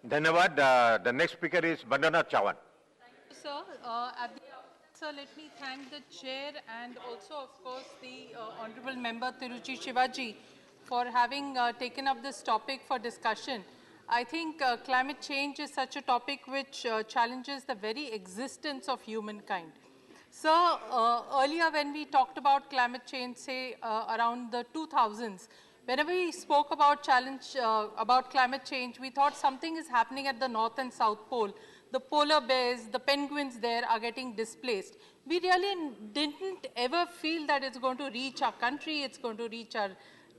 Dhanyavad. The next speaker is Vandana, Chavan. Thank you, sir. At the outset, sir, let me thank the chair and also, of course, the Honorable Member Tiruchi Shivaji for having taken up this topic for discussion. I think climate change is such a topic which challenges the very existence of humankind. So, earlier when we talked about climate change, say around the 2000s, whenever we spoke about about climate change, we thought something is happening at the North and South Pole. The polar bears, the penguins there are getting displaced. We really didn't ever feel that it's going to reach our country, it's going to reach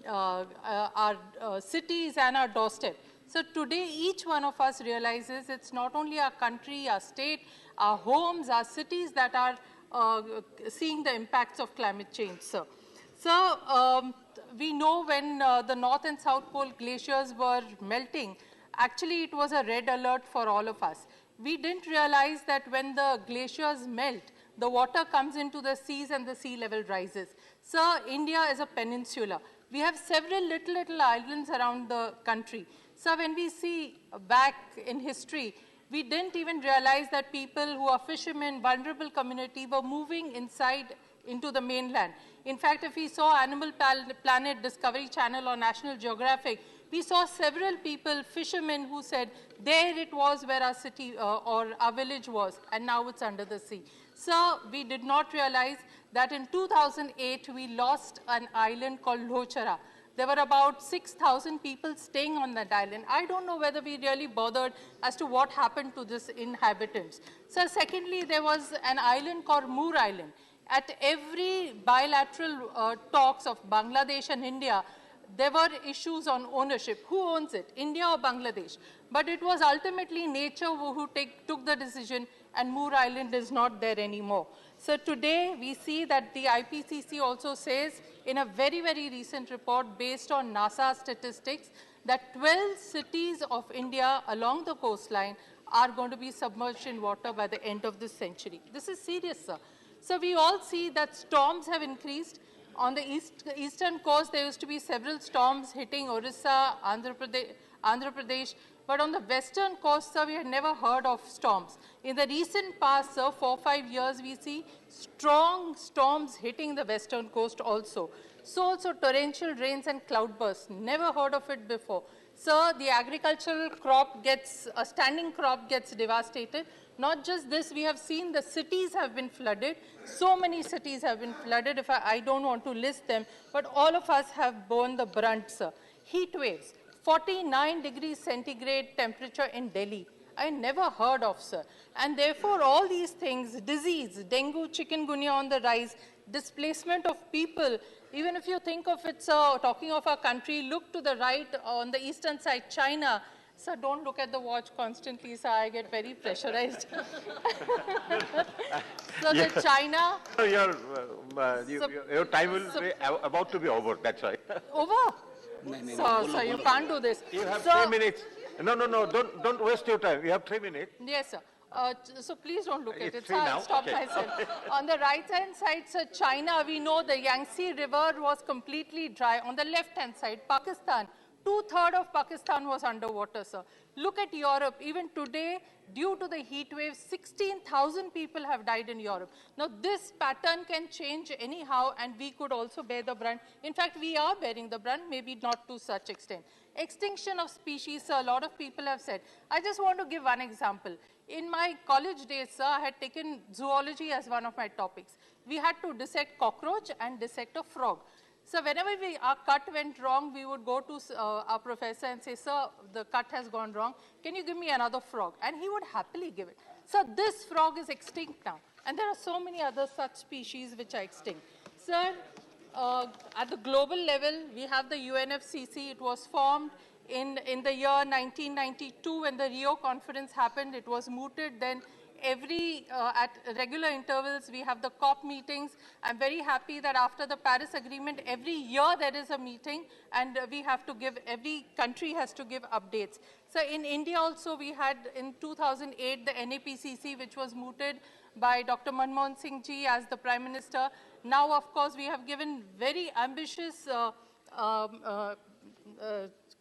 our cities and our doorstep. So today, each one of us realizes it's not only our country, our state, our homes, our cities that are seeing the impacts of climate change, sir. So we know when the North and South Pole glaciers were melting, actually it was a red alert for all of us. We didn't realize that when the glaciers melt, the water comes into the seas and the sea level rises. So India is a peninsula. We have several little islands around the country. So when we see back in history, we didn't even realize that people who are fishermen, vulnerable community, were moving inside into the mainland. In fact, if we saw Animal Planet Discovery Channel or National Geographic, we saw several people, fishermen, who said, there it was where our city or our village was, and now it's under the sea. So we did not realize that in 2008, we lost an island called Lochara. There were about 6,000 people staying on that island. I don't know whether we really bothered as to what happened to these inhabitants. So secondly, there was an island called Moor Island. At every bilateral talks of Bangladesh and India, there were issues on ownership. Who owns it, India or Bangladesh? But it was ultimately nature who took the decision, and Moor Island is not there anymore. So today we see that the IPCC also says in a very recent report based on NASA statistics that 12 cities of India along the coastline are going to be submerged in water by the end of this century. This is serious, sir. So we all see that storms have increased. On the eastern coast, there used to be several storms hitting Orissa, Andhra Pradesh. But on the western coast, sir, we had never heard of storms. In the recent past, sir, 4 or 5 years, we see strong storms hitting the western coast also. So also torrential rains and cloudbursts. Never heard of it before. Sir, the agricultural crop a standing crop gets devastated. Not just this, we have seen the cities have been flooded. So many cities have been flooded. If I don't want to list them, but all of us have borne the brunt, sir. Heat waves, 49 degrees centigrade temperature in Delhi. I never heard of, sir. And therefore, all these things, disease, dengue, chikungunya on the rise, displacement of people. Even if you think of it, sir, talking of our country, look to the right on the eastern side, China. Sir, don't look at the watch constantly, sir. I get very pressurized. So the China... Your time will be about to be over, that's why. Over? Sir, you can't do this. You have 3 minutes. No, don't waste your time. You have 3 minutes. Yes, sir. So please don't look at it. So I'll stop myself. On the right-hand side, sir, China, we know the Yangtze River was completely dry. On the left-hand side, Pakistan, 2/3 of Pakistan was underwater, sir. Look at Europe. Even today, due to the heat wave, 16,000 people have died in Europe. Now, this pattern can change anyhow, and we could also bear the brunt. In fact, we are bearing the brunt, maybe not to such extent. Extinction of species, sir, a lot of people have said. I just want to give one example. In my college days, sir, I had taken zoology as one of my topics. We had to dissect cockroach and dissect a frog. So whenever our cut went wrong, we would go to our professor and say, sir, the cut has gone wrong. Can you give me another frog? And he would happily give it. So this frog is extinct now. And there are so many other such species which are extinct. Sir, at the global level, we have the UNFCCC. It was formed in the year 1992 when the Rio conference happened. It was mooted then. At regular intervals, we have the COP meetings. I'm very happy that after the Paris Agreement, every year there is a meeting, and every country has to give updates. So in India also, we had in 2008 the NAPCC, which was mooted by Dr. Manmohan Singh ji as the Prime Minister. Now, of course, we have given very ambitious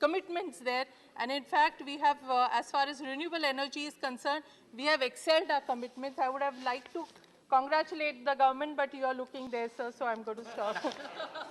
commitments there. And in fact, we have, as far as renewable energy is concerned, we have excelled our commitments. I would have liked to congratulate the government, but you are looking there, sir, so I'm going to stop.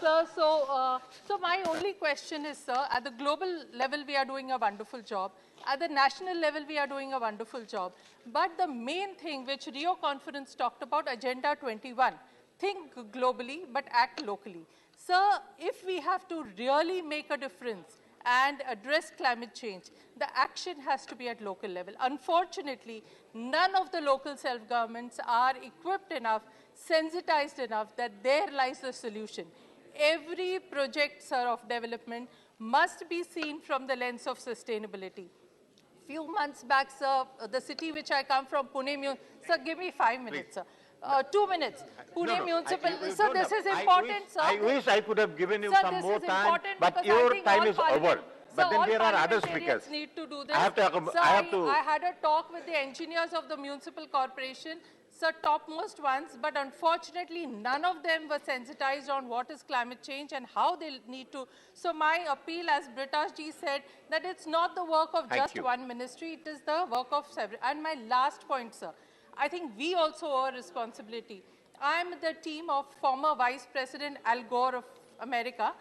Sir, so my only question is, sir, at the global level, we are doing a wonderful job. At the national level, we are doing a wonderful job. But the main thing which Rio Conference talked about, Agenda 21, think globally, but act locally. Sir, if we have to really make a difference and address climate change, the action has to be at local level. Unfortunately, none of the local self-governments are equipped enough, sensitized enough that there lies the solution. Every project, sir, of development must be seen from the lens of sustainability. Few months back, sir, the city which I come from, Pune, sir, give me 5 minutes, sir. 2 minutes. Pune Municipal. So this is important, sir. I wish I could have given you Sir, some this more is time, important but because your I think time all is over. But Sir, then all there are other parliamentarians speakers. need to do this. I have to. Sir, I have to. I had a talk with the engineers of the municipal corporation, sir, topmost ones, but unfortunately none of them were sensitized on what is climate change and how they need to. So my appeal, as Britash ji said, that it's not the work of just one ministry, it is the work of several. And my last point, sir, I think we also owe a responsibility. I'm the team of former Vice President Al Gore of America.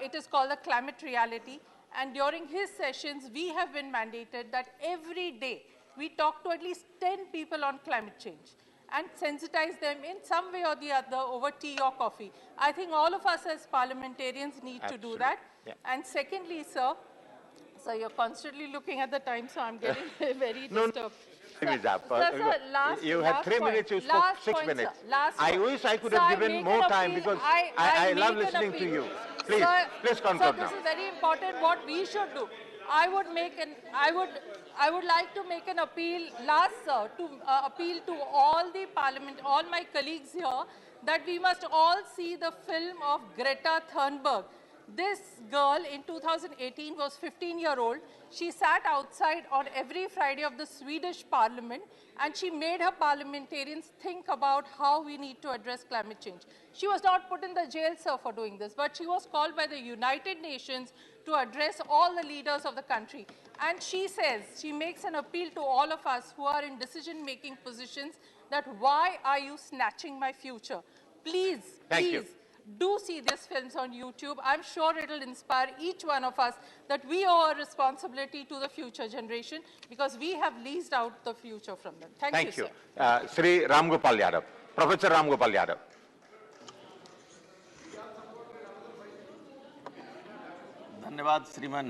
It is called the Climate Reality. And during his sessions, we have been mandated that every day we talk to at least 10 people on climate change and sensitize them in some way or the other over tea or coffee. I think all of us as parliamentarians need to do that. Yeah. And secondly, sir, you're constantly looking at the time, so I'm getting very disturbed. You had 3 minutes, you spoke 6 minutes. I wish I could have given more time because I love listening to you. Please, please conclude now. This is very important what we should do. I would like to make an appeal, sir, to appeal to all the parliament, all my colleagues here, that we must all see the film of Greta Thunberg. This girl in 2018 was 15-year-old. She sat outside on every Friday of the Swedish parliament and she made her parliamentarians think about how we need to address climate change. She was not put in the jail, sir, for doing this, but she was called by the United Nations to address all the leaders of the country. And she says, she makes an appeal to all of us who are in decision-making positions that why are you snatching my future? Please, please. Do see these films on YouTube. I'm sure it will inspire each one of us that we owe a responsibility to the future generation because we have leased out the future from them. Thank you, sir. Sri Ram Gopal Yadav, Professor Ram Gopal Yadav. धन्यवाद श्रीमान